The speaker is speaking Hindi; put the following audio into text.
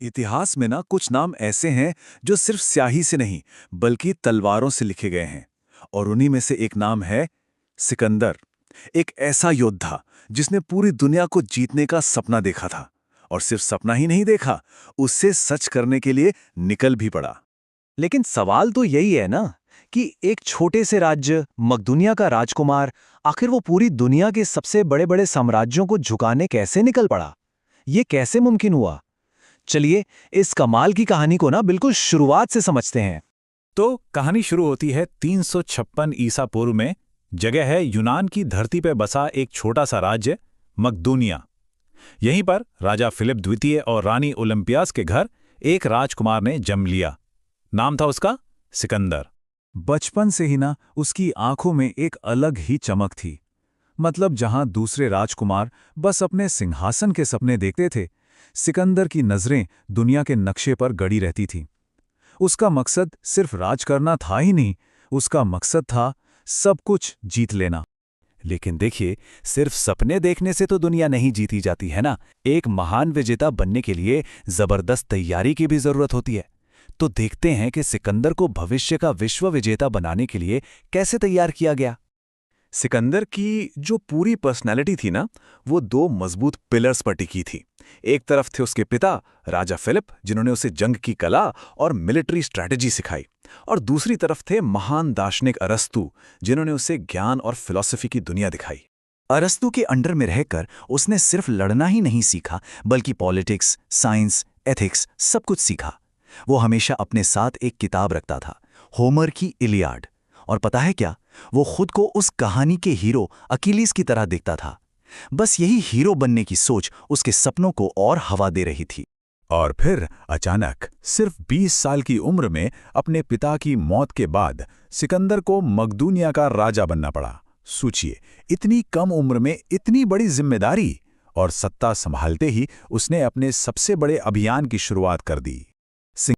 इतिहास में ना कुछ नाम ऐसे हैं जो सिर्फ स्याही से नहीं बल्कि तलवारों से लिखे गए हैं। और उन्हीं में से एक नाम है सिकंदर। एक ऐसा योद्धा जिसने पूरी दुनिया को जीतने का सपना देखा था। और सिर्फ सपना ही नहीं देखा, उससे सच करने के लिए निकल भी पड़ा। लेकिन सवाल तो यही है ना कि एक छोटे से राज्य मकदूनिया का राजकुमार आखिर वो पूरी दुनिया के सबसे बड़े-बड़े साम्राज्यों को झुकाने कैसे निकल पड़ा? ये कैसे मुमकिन हुआ? चलिए इस कमाल की कहानी को ना बिल्कुल शुरुआत से समझते हैं। तो कहानी शुरू होती है 356 ईसा पूर्व में। जगह है यूनान की धरती पर बसा एक छोटा सा राज्य मकदूनिया। यहीं पर राजा फिलिप द्वितीय और रानी ओलंपियास के घर एक राजकुमार ने जन्म लिया। नाम था उसका सिकंदर। बचपन से ही ना उसकी आंखों में एक अलग ही चमक थी। मतलब जहां दूसरे राजकुमार बस अपने सिंहासन के सपने देखते थे, सिकंदर की नजरें दुनिया के नक्शे पर गड़ी रहती थीं। उसका मकसद सिर्फ राज करना था ही नहीं, उसका मकसद था सब कुछ जीत लेना। लेकिन देखिए, सिर्फ सपने देखने से तो दुनिया नहीं जीती जाती है ना। एक महान विजेता बनने के लिए जबरदस्त तैयारी की भी जरूरत होती है। तो देखते हैं कि सिकंदर को भविष्य का विश्व विजेता बनाने के लिए कैसे तैयार किया गया। सिकंदर की जो पूरी पर्सनैलिटी थी ना, वो दो मजबूत पिलर्स पर टिकी थी। एक तरफ थे उसके पिता राजा फिलिप, जिन्होंने उसे जंग की कला और मिलिट्री स्ट्रैटेजी सिखाई। और दूसरी तरफ थे महान दार्शनिक अरस्तु, जिन्होंने उसे ज्ञान और फिलॉसफी की दुनिया दिखाई। अरस्तु के अंडर में रहकर उसने सिर्फ लड़ना ही नहीं सीखा, बल्कि पॉलिटिक्स, साइंस, एथिक्स सब कुछ सीखा। वो हमेशा अपने साथ एक किताब रखता था, होमर की इलियाड। और पता है क्या, वो खुद को उस कहानी के हीरो अकीलीस की तरह देखता था। बस यही हीरो बनने की सोच उसके सपनों को और हवा दे रही थी। और फिर अचानक सिर्फ 20 साल की उम्र में अपने पिता की मौत के बाद सिकंदर को मकदूनिया का राजा बनना पड़ा। सोचिए, इतनी कम उम्र में इतनी बड़ी जिम्मेदारी। और सत्ता संभालते ही उसने अपने सबसे बड़े अभियान की शुरुआत कर दी।